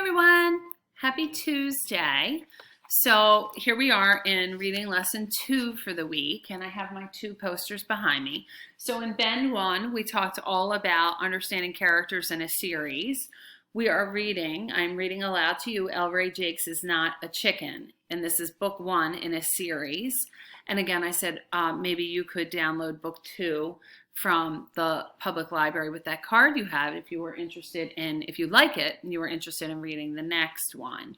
everyone. Happy Tuesday. So here we are in reading lesson 2 for the week, and I have my 2 posters behind me. So in Bend 1, we talked all about understanding characters in a series. I'm reading aloud to you, El Ray Jakes is Not a Chicken, and this is book 1 in a series. And again, I said maybe you could download book 2 from the public library with that card you have if you were interested in, if you like it and you were interested in reading the next one.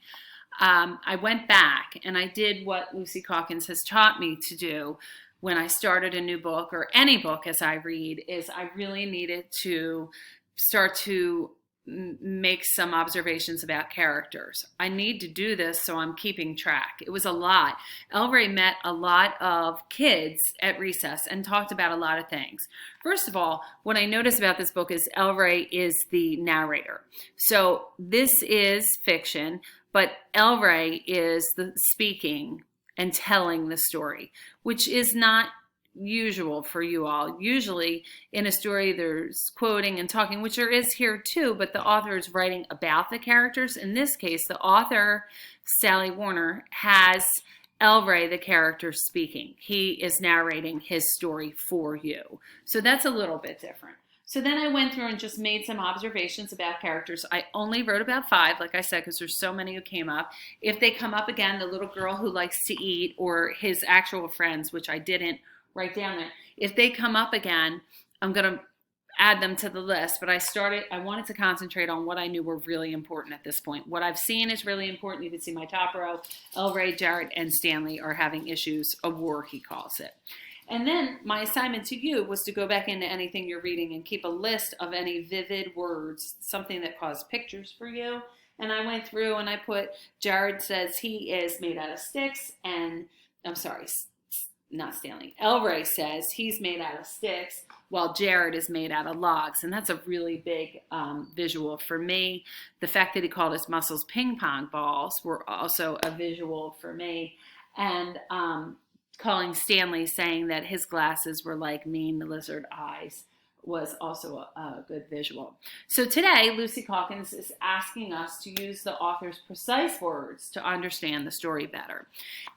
I went back and I did what Lucy Calkins has taught me to do when I started a new book or any book as I read, is I really needed to start to make some observations about characters. I need to do this so I'm keeping track. It was a lot. El Ray met a lot of kids at recess and talked about a lot of things. First of all, what I noticed about this book is El Ray is the narrator. So this is fiction, but El Ray is the speaking and telling the story, which is not usual for you all. Usually in a story there's quoting and talking, which there is here too, but the author is writing about the characters. In this case, the author, Sally Warner, has El Ray, the character, speaking. He is narrating his story for you. So that's a little bit different. So then I went through and just made some observations about characters. I only wrote about 5, like I said, because there's so many who came up. If they come up again, the little girl who likes to eat, or his actual friends, which I didn't write down there. If they come up again, I'm going to add them to the list. But I wanted to concentrate on what I knew were really important at this point. What I've seen is really important. You can see my top row. El Ray, Jared, and Stanley are having issues, a war, he calls it. And then my assignment to you was to go back into anything you're reading and keep a list of any vivid words, something that caused pictures for you. And I went through and I put, Jared says he is made out of sticks, and I'm sorry, not Stanley. El Ray says he's made out of sticks while Jared is made out of logs. And that's a really big visual for me. The fact that he called his muscles ping pong balls were also a visual for me. And calling Stanley, saying that his glasses were like mean lizard eyes, was also a good visual. So today, Lucy Calkins is asking us to use the author's precise words to understand the story better.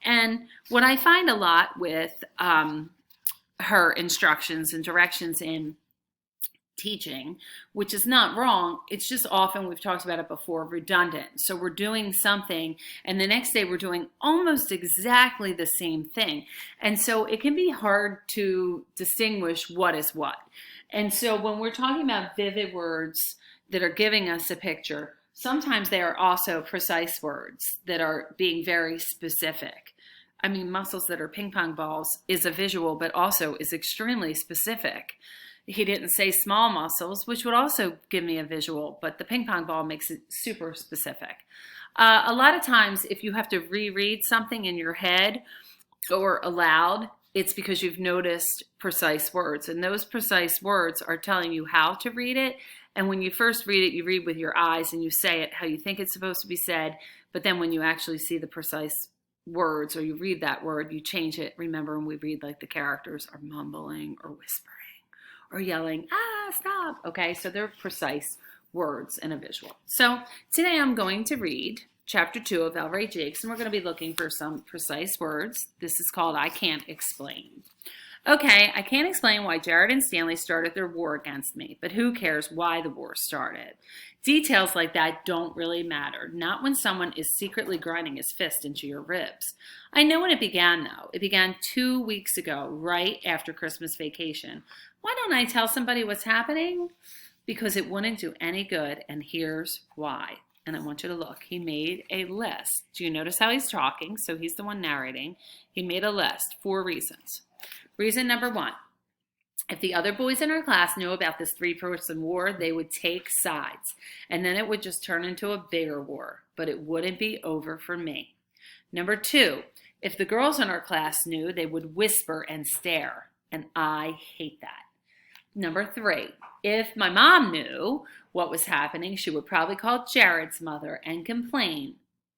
And what I find a lot with her instructions and directions in teaching, which is not wrong, it's just often, we've talked about it before, redundant. So we're doing something and the next day we're doing almost exactly the same thing. And so it can be hard to distinguish what is what. And so when we're talking about vivid words that are giving us a picture, sometimes they are also precise words that are being very specific. I mean, muscles that are ping pong balls is a visual, but also is extremely specific. He didn't say small muscles, which would also give me a visual, but the ping pong ball makes it super specific. A lot of times, if you have to reread something in your head or aloud, it's because you've noticed precise words. And those precise words are telling you how to read it. And when you first read it, you read with your eyes and you say it how you think it's supposed to be said. But then when you actually see the precise words or you read that word, you change it. Remember, when we read, like, the characters are mumbling or whispering or yelling, stop. Okay, so they're precise words in a visual. So today I'm going to read Chapter 2 of El Ray Jakes, and we're going to be looking for some precise words. This is called I Can't Explain. Okay, I can't explain why Jared and Stanley started their war against me, but who cares why the war started? Details like that don't really matter, not when someone is secretly grinding his fist into your ribs. I know when it began, though. It began 2 weeks ago, right after Christmas vacation. Why don't I tell somebody what's happening? Because it wouldn't do any good, and here's why. And I want you to look. He made a list. Do you notice how he's talking? So he's the one narrating. He made a list, 4 reasons. Reason number 1, if the other boys in our class knew about this 3-person war, they would take sides. And then it would just turn into a bigger war. But it wouldn't be over for me. Number 2, if the girls in our class knew, they would whisper and stare. And I hate that. Number 3, if my mom knew what was happening, she would probably call Jared's mother and complain.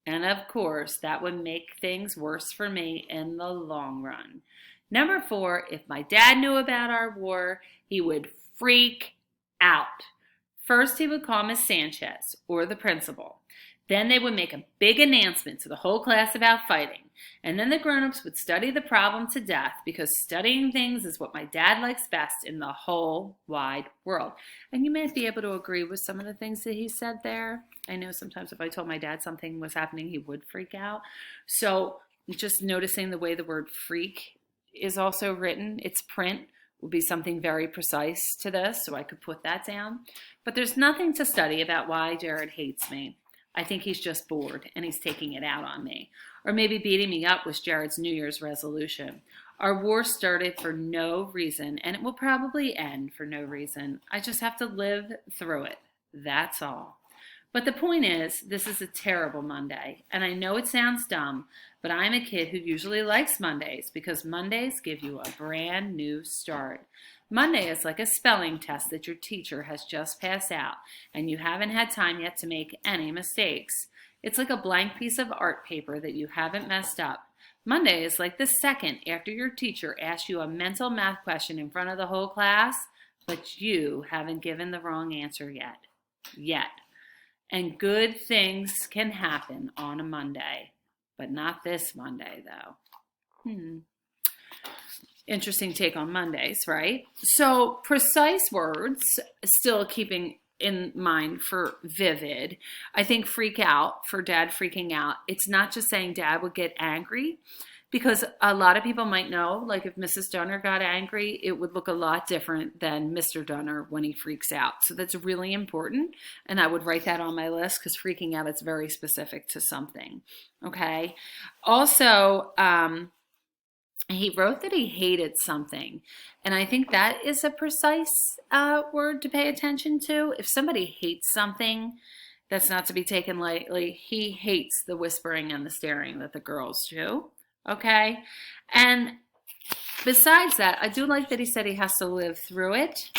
And of course, that would make things worse for me in the long run. Number 4, if my dad knew about our war, he would freak out. First, he would call Miss Sanchez, or the principal. Then they would make a big announcement to the whole class about fighting. And then the grown-ups would study the problem to death because studying things is what my dad likes best in the whole wide world. And you might be able to agree with some of the things that he said there. I know sometimes if I told my dad something was happening, he would freak out. So just noticing the way the word freak is also written, its print would be something very precise to this, so I could put that down. But there's nothing to study about why Jared hates me. I think he's just bored and he's taking it out on me. Or maybe beating me up was Jared's New Year's resolution. Our war started for no reason and it will probably end for no reason. I just have to live through it. That's all. But the point is, this is a terrible Monday. And I know it sounds dumb, but I'm a kid who usually likes Mondays because Mondays give you a brand new start. Monday is like a spelling test that your teacher has just passed out and you haven't had time yet to make any mistakes. It's like a blank piece of art paper that you haven't messed up. Monday is like the second after your teacher asks you a mental math question in front of the whole class, but you haven't given the wrong answer yet. And good things can happen on a Monday, but not this Monday though. Interesting take on Mondays, right? So precise words, still keeping in mind for vivid. I think freak out, for dad freaking out. It's not just saying dad would get angry, because a lot of people might know, like if Mrs. Dunner got angry, it would look a lot different than Mr. Dunner when he freaks out. So that's really important. And I would write that on my list because freaking out is very specific to something. Okay. Also, he wrote that he hated something. And I think that is a precise word to pay attention to. If somebody hates something, that's not to be taken lightly. He hates the whispering and the staring that the girls do. Okay? And besides that, I do like that he said he has to live through it.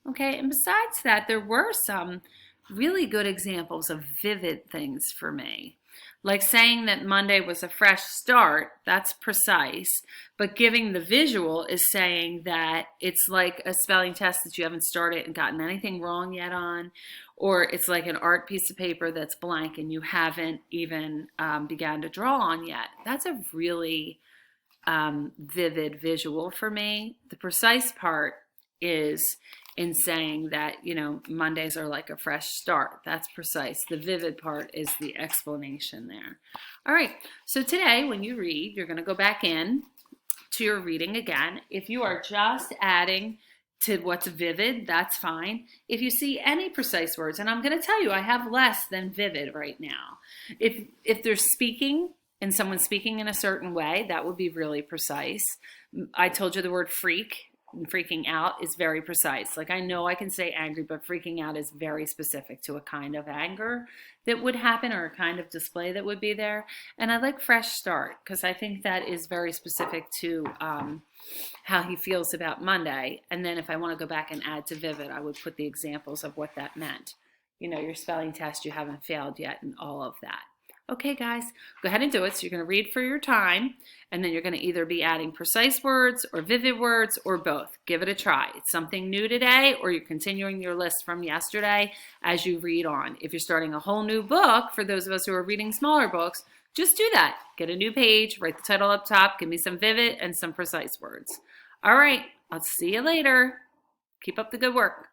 Okay? And besides that, there were some really good examples of vivid things for me. Like saying that Monday was a fresh start, that's precise. But giving the visual is saying that it's like a spelling test that you haven't started and gotten anything wrong yet on. Or it's like an art piece of paper that's blank and you haven't even begun to draw on yet. That's a really vivid visual for me. The precise part is in saying that, you know, Mondays are like a fresh start. That's precise. The vivid part is the explanation there. All right. So today when you read, you're going to go back in to your reading again. If you are just adding to what's vivid, that's fine. If you see any precise words, and I'm going to tell you, I have less than vivid right now. If they're speaking and someone's speaking in a certain way, that would be really precise. I told you the word freak. And freaking out is very precise. Like I know I can say angry, but freaking out is very specific to a kind of anger that would happen or a kind of display that would be there. And I like fresh start because I think that is very specific to how he feels about Monday. And then if I want to go back and add to vivid, I would put the examples of what that meant. You know, your spelling test, you haven't failed yet and all of that. Okay, guys, go ahead and do it. So you're going to read for your time, and then you're going to either be adding precise words or vivid words or both. Give it a try. It's something new today, or you're continuing your list from yesterday as you read on. If you're starting a whole new book, for those of us who are reading smaller books, just do that. Get a new page, write the title up top, give me some vivid and some precise words. All right, I'll see you later. Keep up the good work.